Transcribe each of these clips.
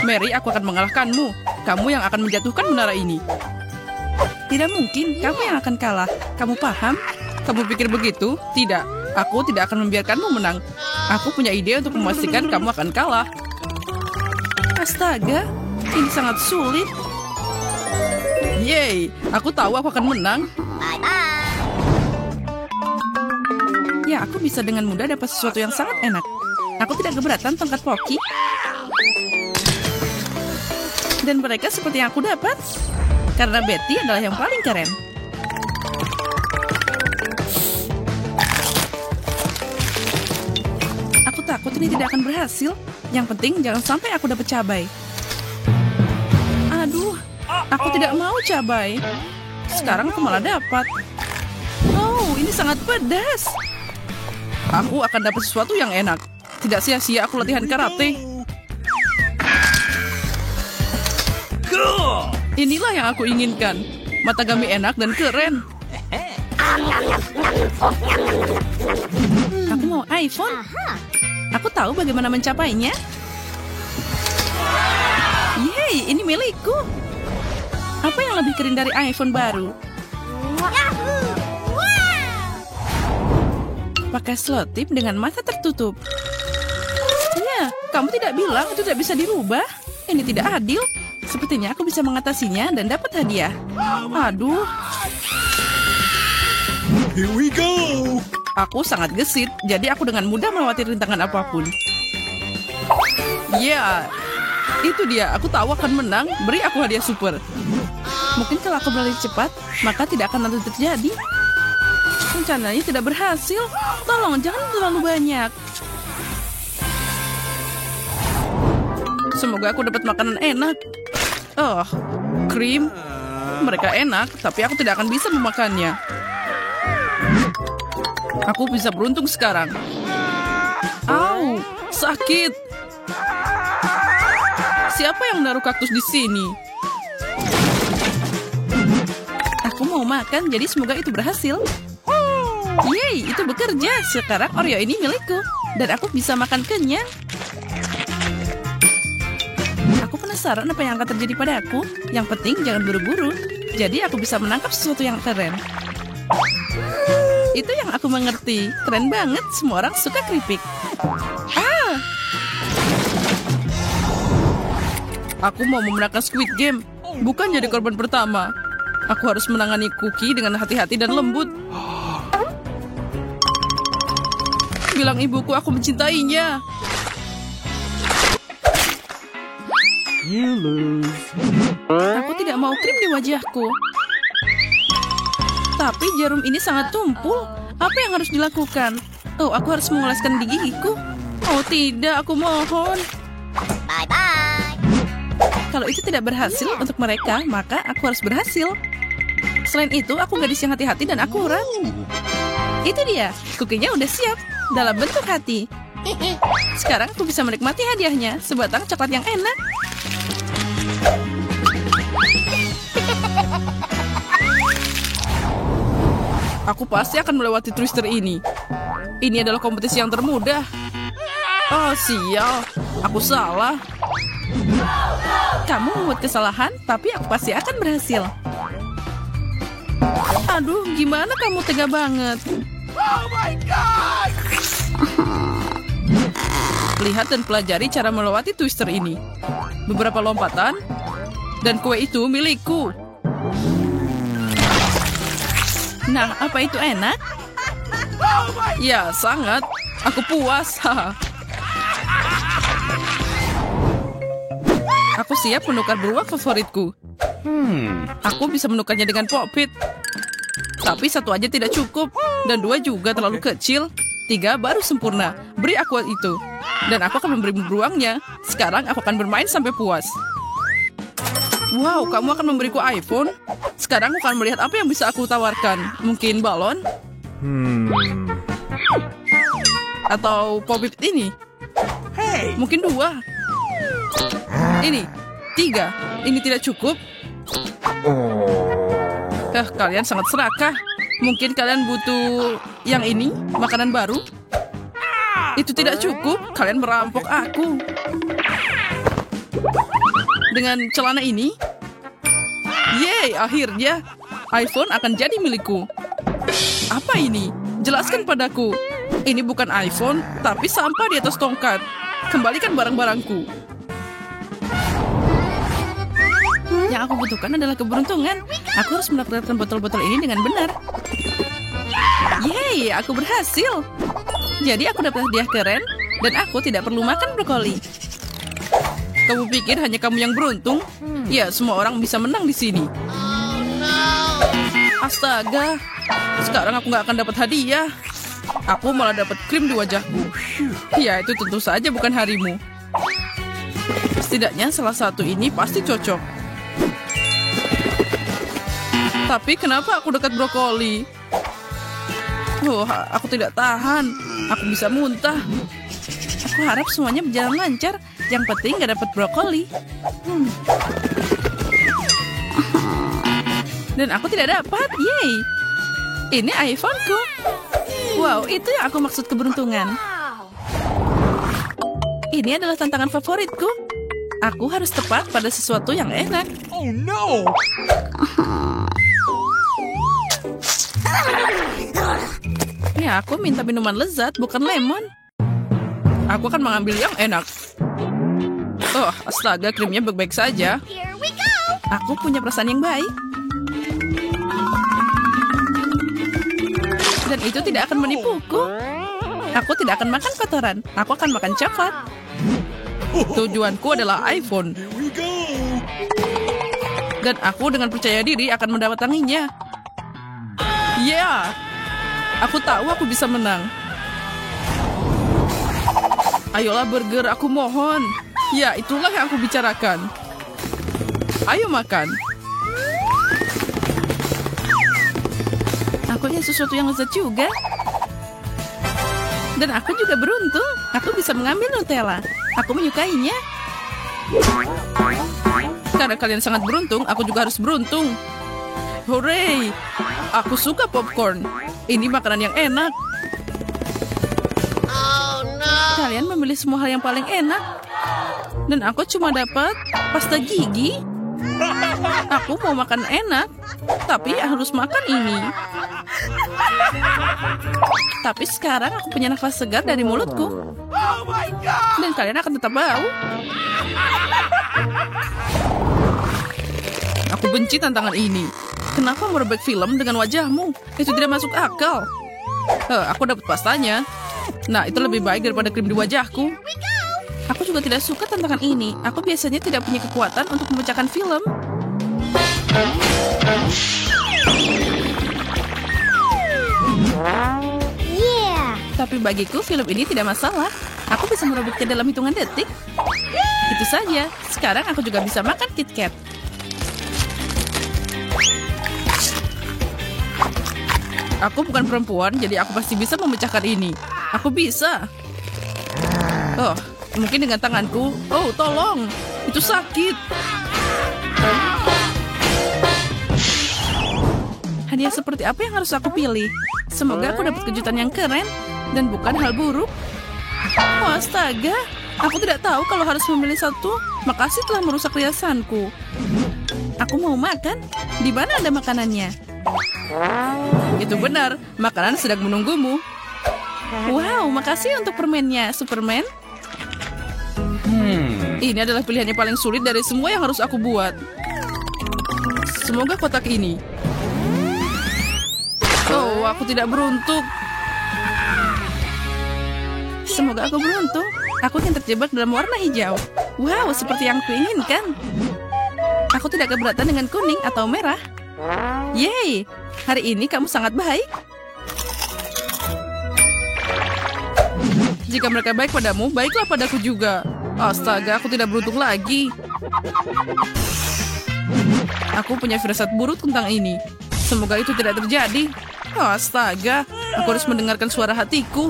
Mary, aku akan mengalahkanmu. Kamu yang akan menjatuhkan menara ini. Tidak mungkin, kamu yang akan kalah. Kamu paham? Kamu pikir begitu? Tidak, aku tidak akan membiarkanmu menang. Aku punya ide untuk memastikan kamu akan kalah. Astaga, ini sangat sulit. Yeay, aku tahu aku akan menang. Ya, aku bisa dengan mudah dapat sesuatu yang sangat enak. Aku tidak keberatan tongkat Pocky. Dan mereka seperti yang aku dapat. Karena Betty adalah yang paling keren. Aku takut ini tidak akan berhasil. Yang penting jangan sampai aku dapat cabai. Aduh, aku tidak mau cabai. Sekarang aku malah dapat. Oh, ini sangat pedas. Aku akan dapat sesuatu yang enak. Tidak sia-sia aku latihan karate. Inilah yang aku inginkan. Matagami enak dan keren. Aku mau iPhone. Aku tahu bagaimana mencapainya. Yeay, ini milikku. Apa yang lebih keren dari iPhone baru? Pakai selotip dengan mata tertutup. Ya, kamu tidak bilang itu tidak bisa dirubah. Ini tidak adil. Sepertinya aku bisa mengatasinya dan dapat hadiah. Aduh. Here we go. Aku sangat gesit, jadi aku dengan mudah melewati rintangan apapun. Ya, itu dia. Aku tahu akan menang. Beri aku hadiah super. Mungkin kalau aku berlari cepat, maka tidak akan nanti terjadi. Rencananya tidak berhasil. Tolong, jangan terlalu banyak. Semoga aku dapat makanan enak. Oh, krim. Mereka enak, tapi aku tidak akan bisa memakannya. Aku bisa beruntung sekarang. Au, sakit. Siapa yang menaruh kaktus di sini? Aku mau makan, jadi semoga itu berhasil. Yeay, itu bekerja. Sekarang Oreo ini milikku. Dan aku bisa makan kenyang. Aku penasaran apa yang akan terjadi padaku. Yang penting jangan buru-buru. Jadi aku bisa menangkap sesuatu yang keren. Itu yang aku mengerti. Keren banget, semua orang suka keripik. Aku mau memenangkan Squid Game. Bukan jadi korban pertama. Aku harus menangani Cookie dengan hati-hati dan lembut. Bilang ibuku aku mencintainya. You lose. Aku tidak mau krim di wajahku. Tapi jarum ini sangat tumpul. Apa yang harus dilakukan? Oh, aku harus mengoleskan di gigiku. Oh tidak, aku mohon. Bye-bye. Kalau itu tidak berhasil untuk mereka, maka aku harus berhasil. Selain itu, aku gadis yang hati-hati dan akurat. Itu dia, kukinya udah siap. Dalam bentuk hati. Sekarang aku bisa menikmati hadiahnya. Sebatang coklat yang enak. Aku pasti akan melewati twister ini. Ini adalah kompetisi yang termudah. Oh, sial. Aku salah. Kamu membuat kesalahan, tapi aku pasti akan berhasil. Aduh, gimana kamu tega banget? Oh my God! Lihat dan pelajari cara melewati twister ini. Beberapa lompatan, dan kue itu milikku. Nah, apa itu enak? Ya, sangat. Aku puas. Aku siap menukar beruang favoritku. Aku bisa menukarnya dengan Pop-It. Tapi satu aja tidak cukup. Dan dua juga terlalu kecil. 3 baru sempurna. Beri aku itu. Dan aku akan memberi beruangnya. Sekarang aku akan bermain sampai puas. Wow, kamu akan memberiku iPhone? Sekarang aku akan melihat apa yang bisa aku tawarkan. Mungkin balon? Atau Pop-It ini? Mungkin 2. Ini 3. Ini tidak cukup. Kalian sangat serakah. Mungkin kalian butuh yang ini, makanan baru. Itu tidak cukup. Kalian merampok aku. Dengan celana ini? Yeay, akhirnya iPhone akan jadi milikku. Apa ini? Jelaskan padaku. Ini bukan iPhone, tapi sampah di atas tongkat. Kembalikan barang-barangku. Yang aku butuhkan adalah keberuntungan. Aku harus mendapatkan botol-botol ini dengan benar. Yeay, aku berhasil. Jadi aku dapat hadiah keren, dan aku tidak perlu makan brokoli. Kamu pikir hanya kamu yang beruntung? Ya, semua orang bisa menang di sini. Astaga, sekarang aku nggak akan dapat hadiah. Aku malah dapat krim di wajahku. Ya, itu tentu saja bukan harimu. Setidaknya salah satu ini pasti cocok. Tapi kenapa aku dekat brokoli? Oh, aku tidak tahan. Aku bisa muntah. Aku harap semuanya berjalan lancar. Yang penting gak dapat brokoli. Dan aku tidak dapat. Yeay. Ini iPhone-ku. Wow, itu yang aku maksud keberuntungan. Ini adalah tantangan favoritku. Aku harus tepat pada sesuatu yang enak. Oh no! Ya, aku minta minuman lezat, bukan lemon. Aku akan mengambil yang enak. Oh, astaga, krimnya baik-baik saja. Here we go. Aku punya perasaan yang baik. Dan itu tidak akan menipuku. Aku tidak akan makan kotoran. Aku akan makan coklat. Tujuanku adalah iPhone. Here we go! Dan aku dengan percaya diri akan mendapatanginya. Ya, aku tahu aku bisa menang. Ayolah burger, aku mohon. Ya, itulah yang aku bicarakan. Ayo makan. Aku ingin sesuatu yang lezat juga. Dan aku juga beruntung. Aku bisa mengambil Nutella. Aku menyukainya. Karena kalian sangat beruntung, aku juga harus beruntung. Hooray! Aku suka popcorn. Ini makanan yang enak. Oh no. Kalian memilih semua hal yang paling enak. Dan aku cuma dapat pasta gigi. Aku mau makan enak, tapi harus makan ini. Tapi sekarang aku punya nafas segar dari mulutku. Oh my god! Dan kalian akan tetap bau. Aku benci tantangan ini. Kenapa merobek film dengan wajahmu? Itu tidak masuk akal. Aku dapat pastanya. Nah, itu lebih baik daripada krim di wajahku. Aku juga tidak suka tantangan ini. Aku biasanya tidak punya kekuatan untuk memecahkan film. Yeah. Tapi bagiku film ini tidak masalah. Aku bisa merobeknya dalam hitungan detik. Itu saja. Sekarang aku juga bisa makan KitKat. Aku bukan perempuan, jadi aku pasti bisa memecahkan ini. Aku bisa. Oh, mungkin dengan tanganku. Oh, tolong. Itu sakit. Hadiah seperti apa yang harus aku pilih? Semoga aku dapat kejutan yang keren dan bukan hal buruk. Oh, astaga. Aku tidak tahu kalau harus memilih satu. Makasih telah merusak riasanku. Aku mau makan. Di mana ada makanannya? Itu benar, makanan sedang menunggumu. Wow, makasih untuk permennya, Superman. Ini adalah pilihan yang paling sulit dari semua yang harus aku buat. Semoga kotak ini. Oh, aku tidak beruntung. Semoga aku beruntung. Aku ingin terjebak dalam warna hijau. Wow, seperti yang kuinginkan. Aku tidak keberatan dengan kuning atau merah. Yeay, hari ini kamu sangat baik. Jika mereka baik padamu, baiklah padaku juga. Astaga, aku tidak beruntung lagi. Aku punya firasat buruk tentang ini. Semoga itu tidak terjadi. Astaga, aku harus mendengarkan suara hatiku.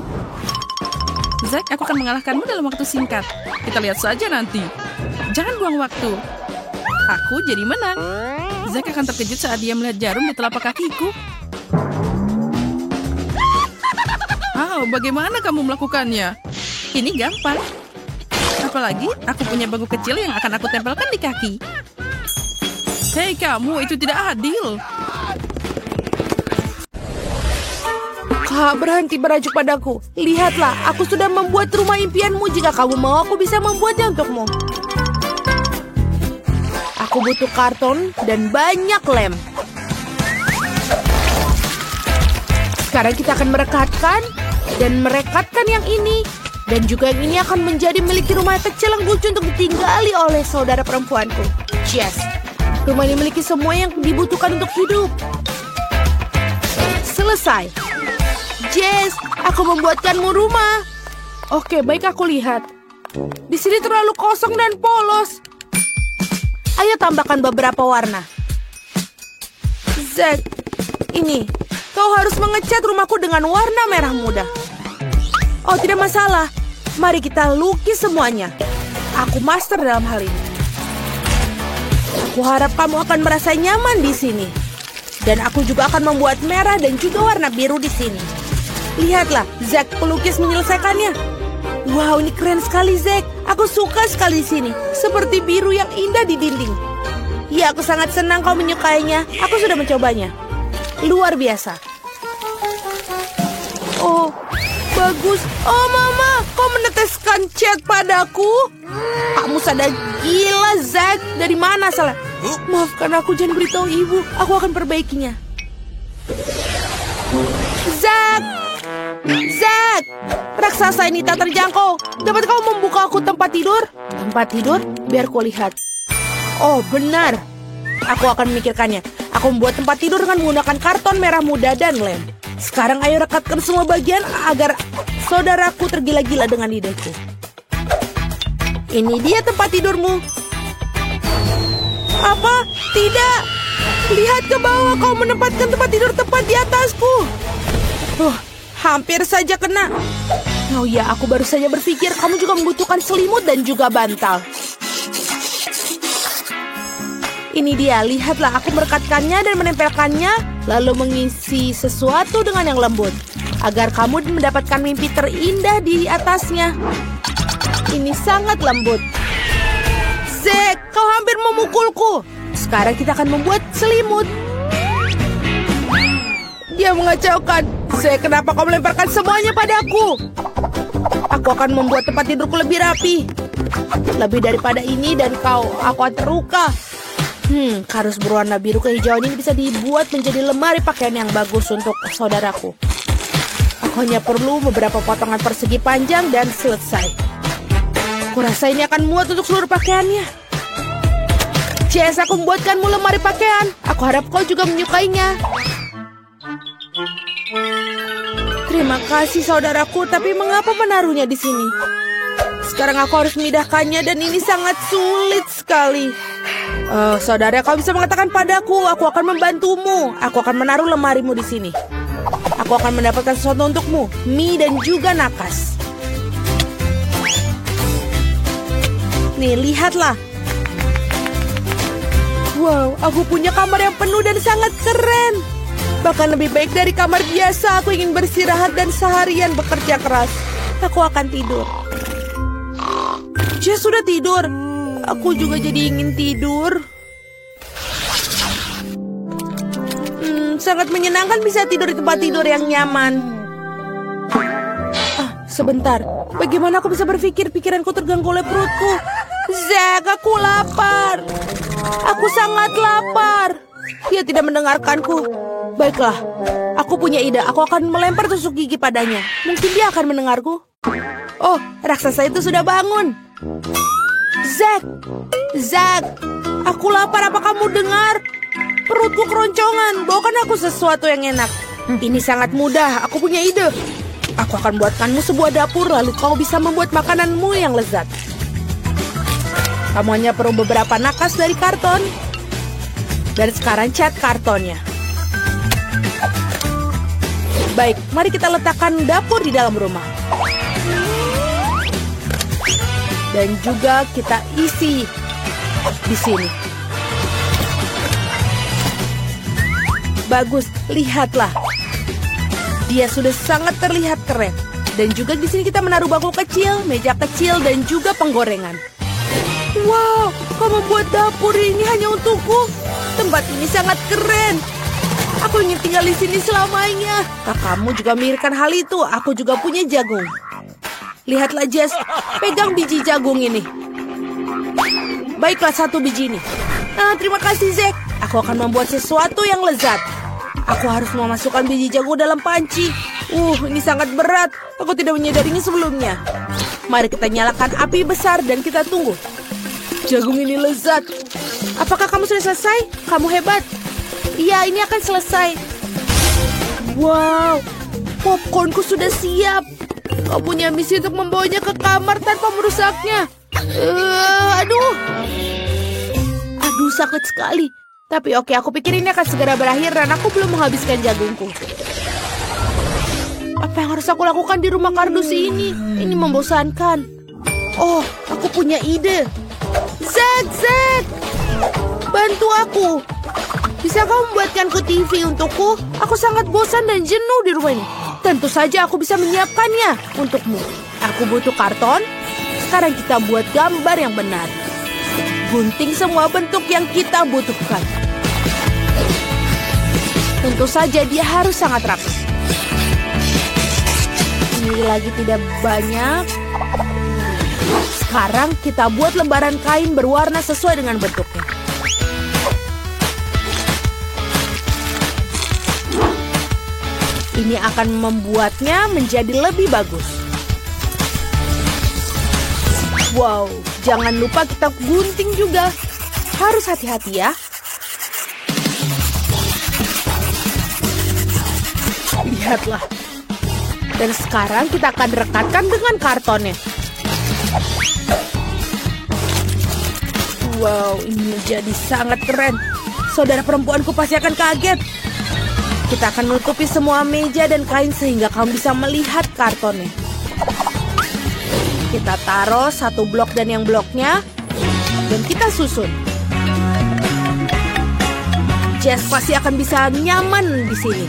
Zack, aku akan mengalahkanmu dalam waktu singkat. Kita lihat saja nanti. Jangan buang waktu. Aku jadi menang. Zack akan terkejut saat dia melihat jarum di telapak kakiku. Bagaimana kamu melakukannya? Ini gampang. Aku apa lagi? Aku punya bangku kecil yang akan aku tempelkan di kaki. Hei kamu, itu tidak adil. Kak, berhenti berajuk padaku. Lihatlah, aku sudah membuat rumah impianmu. Jika kamu mau, aku bisa membuatnya untukmu. Aku butuh karton dan banyak lem. Sekarang kita akan merekatkan dan merekatkan yang ini. Dan juga yang ini akan menjadi milik rumah kecil yang lucu untuk ditinggali oleh saudara perempuanku. Yes, rumah ini memiliki semua yang dibutuhkan untuk hidup. Selesai. Jess, aku membuatkanmu rumah. Oke, baik aku lihat. Di sini terlalu kosong dan polos. Ayo tambahkan beberapa warna. Zack, ini. Kau harus mengecat rumahku dengan warna merah muda. Oh, tidak masalah. Mari kita lukis semuanya. Aku master dalam hal ini. Aku harap kamu akan merasa nyaman di sini. Dan aku juga akan membuat merah dan juga warna biru di sini. Lihatlah, Zack pelukis menyelesaikannya. Wow, ini keren sekali, Zack. Aku suka sekali di sini. Seperti biru yang indah di dinding. Ya, aku sangat senang kau menyukainya. Aku sudah mencobanya. Luar biasa. Oh, bagus. Oh, Mama, kau meneteskan cat padaku? Kamu sadar gila, Zack. Dari mana salah? Maafkan aku, jangan beritahu ibu. Aku akan perbaikinya. Zack! Zack! Raksasa ini tak terjangkau. Dapat kau membuka aku tempat tidur? Tempat tidur? Biar ku lihat. Oh, benar. Aku akan memikirkannya. Aku membuat tempat tidur dengan menggunakan karton merah muda dan lem. Sekarang ayo rekatkan semua bagian agar saudaraku tergila-gila dengan ideku. Ini dia tempat tidurmu. Apa? Tidak. Lihat ke bawah, kau menempatkan tempat tidur tepat di atasku. Hampir saja kena. Oh ya, aku baru saja berpikir kamu juga membutuhkan selimut dan juga bantal. Ini dia, lihatlah aku merekatkannya dan menempelkannya, lalu mengisi sesuatu dengan yang lembut, agar kamu mendapatkan mimpi terindah di atasnya. Ini sangat lembut. Zack, kau hampir memukulku. Sekarang kita akan membuat selimut. Dia mengacaukan. Zack, kenapa kau melemparkan semuanya padaku? Aku akan membuat tempat tidurku lebih rapi. Lebih daripada ini dan aku akan terluka. Kardus berwarna biru kehijauan ini bisa dibuat menjadi lemari pakaian yang bagus untuk saudaraku. Aku hanya perlu beberapa potongan persegi panjang dan selesai. Aku rasa ini akan muat untuk seluruh pakaiannya. Jess, aku membuatkanmu lemari pakaian. Aku harap kau juga menyukainya. Terima kasih saudaraku, tapi mengapa menaruhnya di sini? Sekarang aku harus memindahkannya dan ini sangat sulit sekali. Saudara, kau bisa mengatakan padaku, aku akan membantumu. Aku akan menaruh lemarimu di sini. Aku akan mendapatkan sesuatu untukmu, mie dan juga nakas. Nih, lihatlah. Wow, aku punya kamar yang penuh dan sangat keren. Bahkan lebih baik dari kamar biasa. Aku ingin beristirahat dan seharian bekerja keras. Aku akan tidur. Jess sudah tidur. Aku juga jadi ingin tidur. Sangat menyenangkan bisa tidur di tempat tidur yang nyaman. Sebentar. Bagaimana aku bisa berpikir? Pikiranku terganggu oleh perutku. Zack, aku lapar. Aku sangat lapar. Dia tidak mendengarkanku. Baiklah, aku punya ide. Aku akan melempar tusuk gigi padanya. Mungkin dia akan mendengarku. Oh, raksasa itu sudah bangun. Zack, Zack, aku lapar. Apa kamu dengar? Perutku keroncongan. Bawakan aku sesuatu yang enak. Ini sangat mudah. Aku punya ide. Aku akan buatkanmu sebuah dapur, lalu kau bisa membuat makananmu yang lezat. Kamu hanya perlu beberapa nakas dari karton. Dan sekarang cat kartonnya. Baik, mari kita letakkan dapur di dalam rumah. Dan juga kita isi di sini. Bagus, lihatlah. Dia sudah sangat terlihat keren. Dan juga di sini kita menaruh bangku kecil, meja kecil, dan juga penggorengan. Wow, kau membuat dapur ini hanya untukku. Tempat ini sangat keren. Aku ingin tinggal di sini selamanya. Kakakmu juga memikirkan hal itu. Aku juga punya jagung. Lihatlah, Jess. Pegang biji jagung ini. Baiklah, 1 biji ini. Terima kasih, Zack. Aku akan membuat sesuatu yang lezat. Aku harus memasukkan biji jagung dalam panci. Ini sangat berat. Aku tidak menyadarinya sebelumnya. Mari kita nyalakan api besar dan kita tunggu. Jagung ini lezat. Apakah kamu sudah selesai? Kamu hebat. Iya, ini akan selesai. Wow, popcornku sudah siap. Kau punya misi untuk membawanya ke kamar tanpa merusaknya. Aduh, sakit sekali. Tapi oke, aku pikir ini akan segera berakhir dan aku belum menghabiskan jagungku. Apa yang harus aku lakukan di rumah kardus ini? Ini membosankan. Oh, aku punya ide. Zack, bantu aku. Bisa kau membuatkanku TV untukku? Aku sangat bosan dan jenuh di rumah ini. Tentu saja aku bisa menyiapkannya untukmu. Aku butuh karton. Sekarang kita buat gambar yang benar. Gunting semua bentuk yang kita butuhkan. Tentu saja dia harus sangat rapi. Ini lagi tidak banyak. Sekarang kita buat lembaran kain berwarna sesuai dengan bentuknya. Ini akan membuatnya menjadi lebih bagus. Wow, jangan lupa kita gunting juga. Harus hati-hati ya. Lihatlah. Dan sekarang kita akan rekatkan dengan kartonnya. Wow, ini menjadi sangat keren. Saudara perempuanku pasti akan kaget. Kita akan menutupi semua meja dan kain sehingga kamu bisa melihat kartonnya. Kita taruh 1 blok dan yang bloknya. Dan kita susun. Jess pasti akan bisa nyaman di sini.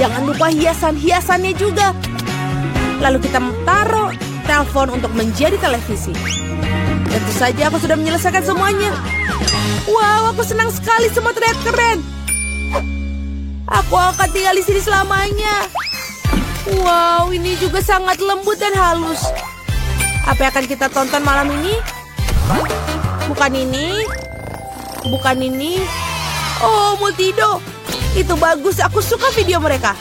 Jangan lupa hiasan-hiasannya juga. Lalu kita taruh telepon untuk menjadi televisi. Tentu saja aku sudah menyelesaikan semuanya. Wow, aku senang sekali, semua terlihat keren. Aku akan tinggal di sini selamanya. Wow, ini juga sangat lembut dan halus. Apa yang akan kita tonton malam ini? Bukan ini. Bukan ini. Oh, Multido. Itu bagus, aku suka video mereka.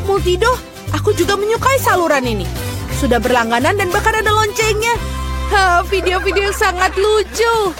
Multido, aku juga menyukai saluran ini. Sudah berlangganan dan bahkan ada loncengnya. Video-video sangat lucu.